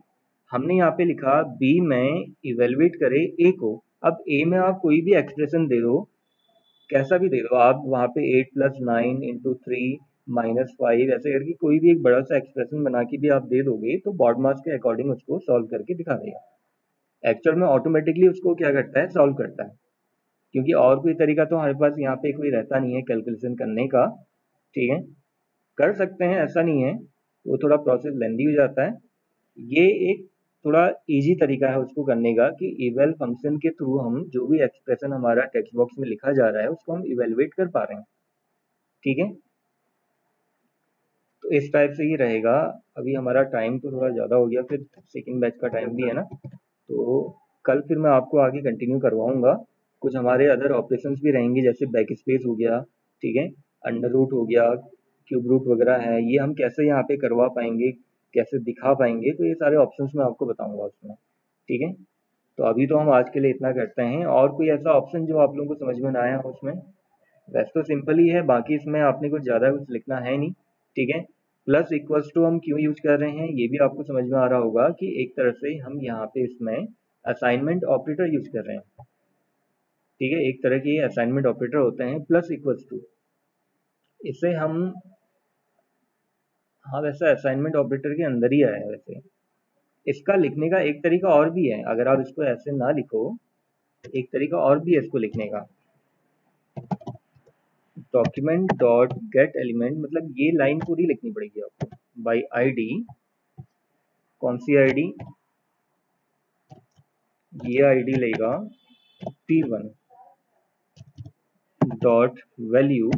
हमने यहाँ पे लिखा बी में इवेलुएट करे ए को, अब ए में आप कोई भी एक्सप्रेशन दे दो, कैसा भी दे दो आप, वहाँ पे 8 + 9 × 3 -5 ऐसे करके कोई भी एक बड़ा सा एक्सप्रेशन बना के भी आप दे दोगे, तो बॉड मास के अकॉर्डिंग उसको सॉल्व करके दिखा देगा, एक्चुअल में ऑटोमेटिकली उसको क्या करता है, सॉल्व करता है, क्योंकि और कोई तरीका तो हमारे पास यहाँ पे कोई रहता नहीं है कैलकुलेशन करने का, ठीक है। कर सकते हैं, ऐसा नहीं है, वो थोड़ा प्रोसेस लेंदी हो जाता है, ये एक थोड़ा इजी तरीका है उसको करने का, कि इवेल फंक्शन के थ्रू हम जो भी एक्सप्रेशन हमारा टेक्स्ट बॉक्स में लिखा जा रहा है उसको हम इवेलुएट कर पा रहे हैं, ठीक है। तो इस टाइप से ही रहेगा। अभी हमारा टाइम तो थोड़ा ज़्यादा हो गया, फिर सेकंड बैच का टाइम भी है ना, तो कल फिर मैं आपको आगे कंटिन्यू करवाऊंगा, कुछ हमारे अदर ऑपरेशंस भी रहेंगे, जैसे बैक स्पेस हो गया, ठीक है, अंडर रूट हो गया, क्यूब रूट वगैरह है, ये हम कैसे यहाँ पे करवा पाएंगे, कैसे दिखा पाएंगे, तो ये सारे ऑप्शंस मैं आपको बताऊंगा उसमें, ठीक है। तो अभी तो हम आज के लिए इतना करते हैं, और कोई ऐसा ऑप्शन जो आप लोगों को समझ में ना आया हो उसमें, वैसे तो सिंपल ही है, बाकी इसमें आपने कुछ ज़्यादा कुछ लिखना है नहीं, ठीक है। प्लस इक्वल्स टू हम क्यों यूज कर रहे हैं, ये भी आपको समझ में आ रहा होगा कि एक तरह से हम यहाँ पे इसमें असाइनमेंट ऑपरेटर यूज कर रहे हैं, ठीक है, एक तरह के असाइनमेंट ऑपरेटर होते हैं, प्लस इक्वल्स टू। इसे हम, हाँ वैसे असाइनमेंट ऑपरेटर के अंदर ही आया है वैसे। इसका लिखने का एक तरीका और भी है, अगर आप इसको ऐसे ना लिखो, एक तरीका और भी है इसको लिखने का। डॉक्यूमेंट डॉट गेट एलिमेंट, मतलब ये लाइन पूरी लिखनी पड़ेगी आपको। बाई आईडी, कौन सी आईडी, ये आईडी लेगा p1 डॉट वैल्यू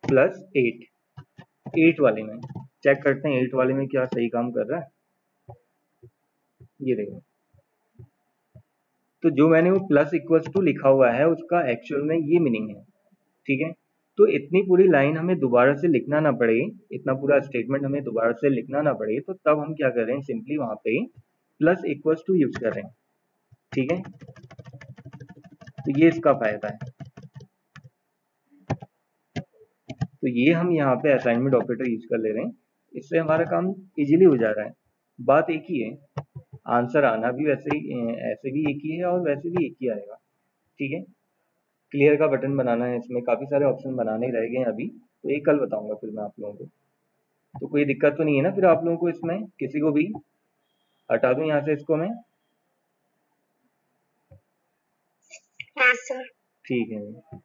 प्लस 8 वाले में चेक करते हैं 8 वाले में क्या सही काम कर रहा है। ये देखो, तो जो मैंने वो प्लस इक्वल्स टू लिखा हुआ है उसका एक्चुअल में ये मीनिंग है। ठीक है, तो इतनी पूरी लाइन हमें दोबारा से लिखना ना पड़े, इतना पूरा स्टेटमेंट हमें दोबारा से लिखना ना पड़े, तो तब हम क्या कर रहे हैं, सिंपली वहां पे प्लस इक्वल्स टू यूज कर रहे हैं। ठीक है, तो ये इसका फायदा है। तो ये हम यहाँ पे असाइनमेंट ऑपरेटर यूज कर ले रहे हैं, इससे हमारा काम इजीली हो जा रहा है। बात एक ही है, आंसर आना भी वैसे ही, ऐसे भी एक ही है और वैसे भी एक ही आएगा। ठीक है, क्लियर का बटन बनाना है, इसमें काफी सारे ऑप्शन बनाने रह गए हैं अभी, तो ये कल बताऊंगा फिर मैं आप लोगों को। तो कोई दिक्कत तो नहीं है ना फिर आप लोगों को इसमें, किसी को भी हटा दूं यहाँ से इसको मैं? हाँ सर। ठीक है,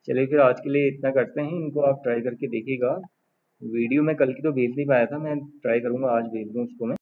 चलिए फिर आज के लिए इतना करते हैं, इनको आप ट्राई करके देखिएगा। वीडियो मैं कल की तो भेज नहीं पाया था, मैं ट्राई करूंगा आज भेज दूं उसको मैं।